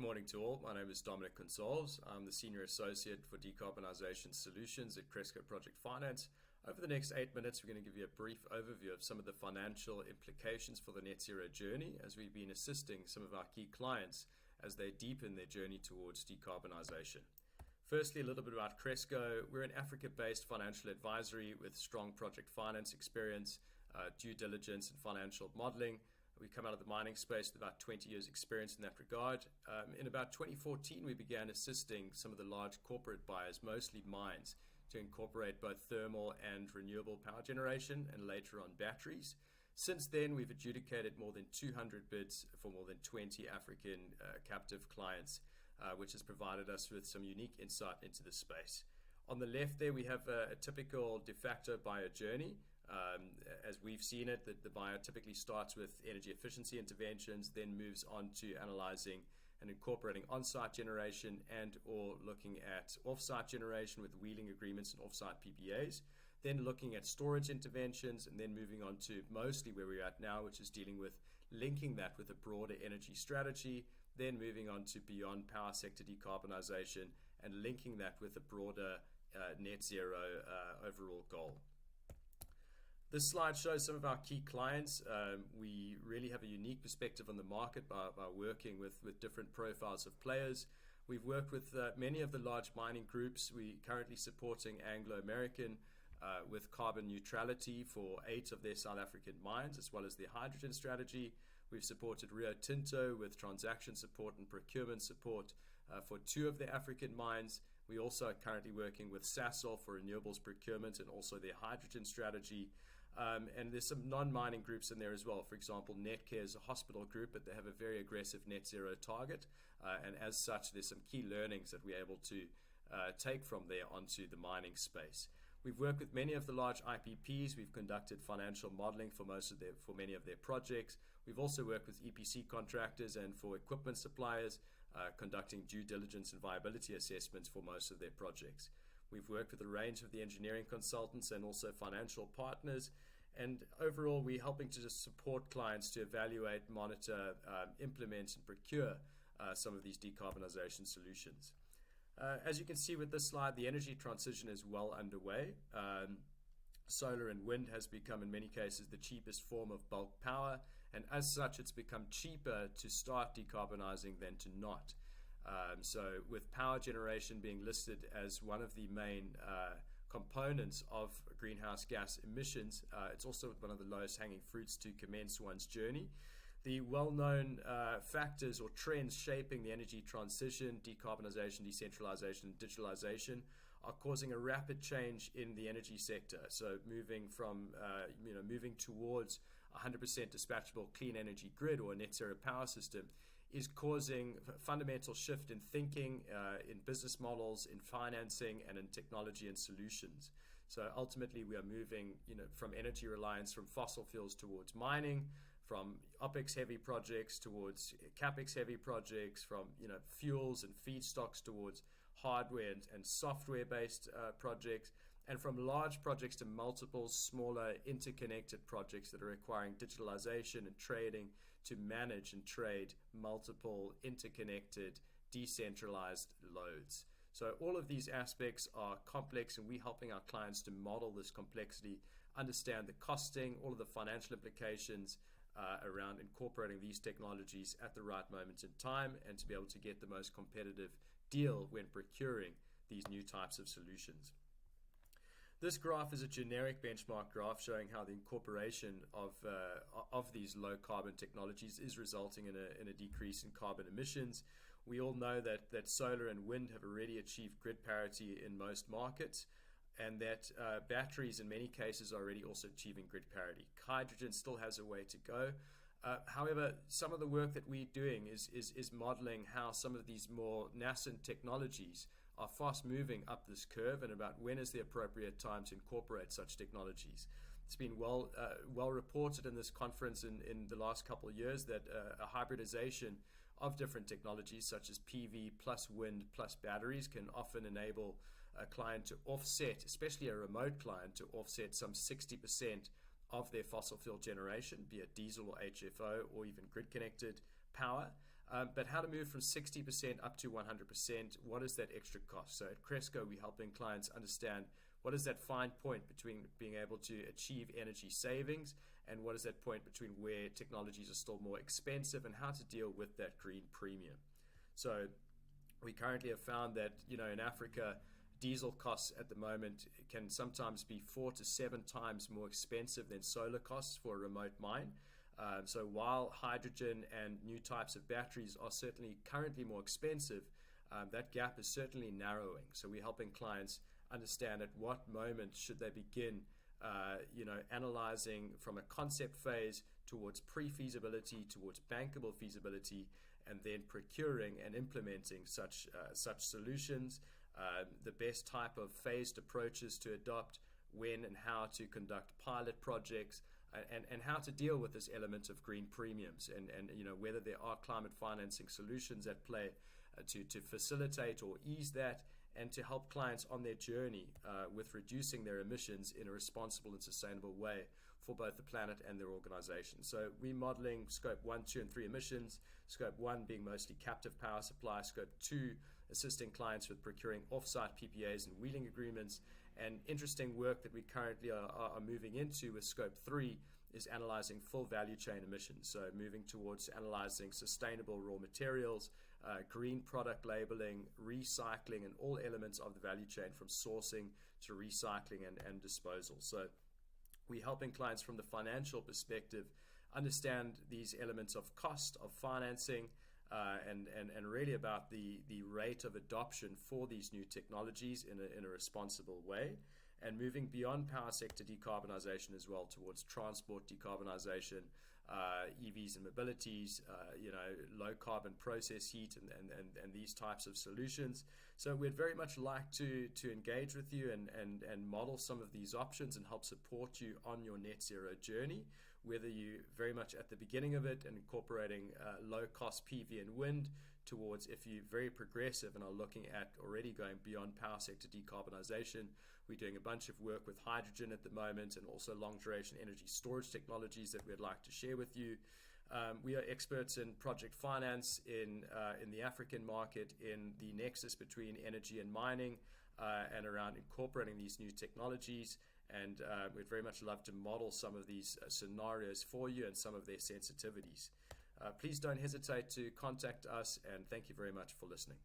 morning to all. My name is Dominic Consols. I'm the Senior Associate for Decarbonisation Solutions at Cresco Project Finance. Over the next 8 minutes, we're going to give you a brief overview of some of the financial implications for the Netzero journey as we've been assisting some of our key clients as they deepen their journey towards decarbonisation. Firstly, a little bit about Cresco. We're an Africa-based financial advisory with strong project finance experience, due diligence and financial modelling. We come out of the mining space with about 20 years experience in that regard. In about 2014, we began assisting some of the large corporate buyers, mostly mines, to incorporate both thermal and renewable power generation and later on batteries. Since then, we've adjudicated more than 200 bids for more than 20 African captive clients, which has provided us with some unique insight into the space. On the left there, we have a typical de facto buyer journey. As we've seen it, the buyer typically starts with energy efficiency interventions, then moves on to analyzing and incorporating on-site generation and or looking at off-site generation with wheeling agreements and off-site PPAs, then looking at storage interventions, and then moving on to mostly where we're at now, which is dealing with linking that with a broader energy strategy, then moving on to beyond power sector decarbonisation and linking that with a broader net zero overall goal. This slide shows some of our key clients. We really have a unique perspective on the market by working with different profiles of players. We've worked with many of the large mining groups. We're currently supporting Anglo American with carbon neutrality for 8 of their South African mines, as well as their hydrogen strategy. We've supported Rio Tinto with transaction support and procurement support for 2 of their African mines. We also are currently working with Sasol for renewables procurement and also their hydrogen strategy. And there's some non-mining groups in there as well. For example, Netcare is a hospital group, but they have a very aggressive net zero target. And as such, there's some key learnings that we're able to take from there onto the mining space. We've worked with many of the large IPPs. We've conducted financial modeling for many of their projects. We've also worked with EPC contractors and for equipment suppliers, conducting due diligence and viability assessments for most of their projects. We've worked with a range of the engineering consultants and also financial partners. And overall, we're helping to just support clients to evaluate, monitor, implement, and procure some of these decarbonisation solutions. As you can see with this slide, the energy transition is well underway. Solar and wind has become, in many cases, the cheapest form of bulk power. And as such, it's become cheaper to start decarbonising than to not. So with power generation being listed as one of the main components of greenhouse gas emissions, it's also one of the lowest hanging fruits to commence one's journey. The well-known factors or trends shaping the energy transition, decarbonisation, decentralisation, and digitalisation are causing a rapid change in the energy sector. So moving from, moving towards 100% dispatchable clean energy grid or a net zero power system is causing a fundamental shift in thinking, in business models, in financing, and in technology and solutions. So ultimately, we are moving, from energy reliance from fossil fuels towards mining, from OPEX-heavy projects towards CAPEX-heavy projects, from fuels and feedstocks towards hardware and software-based projects, and from large projects to multiple smaller interconnected projects that are requiring digitalization and trading to manage and trade multiple interconnected, decentralized loads. So all of these aspects are complex, and we're helping our clients to model this complexity, understand the costing, all of the financial implications around incorporating these technologies at the right moment in time, and to be able to get the most competitive deal when procuring these new types of solutions. This graph is a generic benchmark graph showing how the incorporation of these low carbon technologies is resulting in a decrease in carbon emissions. We all know that solar and wind have already achieved grid parity in most markets, and that batteries in many cases are already also achieving grid parity. Hydrogen still has a way to go. However, some of the work that we're doing is modeling how some of these more nascent technologies are fast moving up this curve, and about when is the appropriate time to incorporate such technologies. It's been well reported in this conference in the last couple of years that a hybridization of different technologies such as PV plus wind plus batteries can often enable a client to offset, especially a remote client, to offset some 60% of their fossil fuel generation, be it diesel or HFO or even grid-connected power, But how to move from 60% up to 100%, what is that extra cost? So at Cresco, we're helping clients understand what is that fine point between being able to achieve energy savings and what is that point between where technologies are still more expensive and how to deal with that green premium. So we currently have found that, in Africa, diesel costs at the moment can sometimes be 4 to 7 times more expensive than solar costs for a remote mine. So while hydrogen and new types of batteries are certainly currently more expensive, that gap is certainly narrowing. So we're helping clients understand at what moment should they begin, analyzing from a concept phase towards pre-feasibility, towards bankable feasibility, and then procuring and implementing such solutions, the best type of phased approaches to adopt, when and how to conduct pilot projects, and how to deal with this element of green premiums, and whether there are climate financing solutions at play to facilitate or ease that, and to help clients on their journey with reducing their emissions in a responsible and sustainable way for both the planet and their organization. So we're modeling scope 1, 2, and 3 emissions, scope 1 being mostly captive power supply, scope 2 assisting clients with procuring off-site PPAs and wheeling agreements, and interesting work that we currently are moving into with scope 3 is analyzing full value chain emissions. So moving towards analyzing sustainable raw materials, green product labeling, recycling, and all elements of the value chain from sourcing to recycling and disposal. So we're helping clients from the financial perspective understand these elements of cost, of financing, and really about the rate of adoption for these new technologies in a responsible way, and moving beyond power sector decarbonization as well towards transport decarbonization, EVs and mobilities, low carbon process heat and these types of solutions. So we'd very much like to engage with you and model some of these options and help support you on your net zero journey, whether you very much at the beginning of it and incorporating low cost PV and wind, towards if you're very progressive and are looking at already going beyond power sector decarbonization. We're doing a bunch of work with hydrogen at the moment and also long duration energy storage technologies that we'd like to share with you. We are experts in project finance in the African market, in the nexus between energy and mining, and around incorporating these new technologies. And we'd very much love to model some of these scenarios for you and some of their sensitivities. Please don't hesitate to contact us, and thank you very much for listening.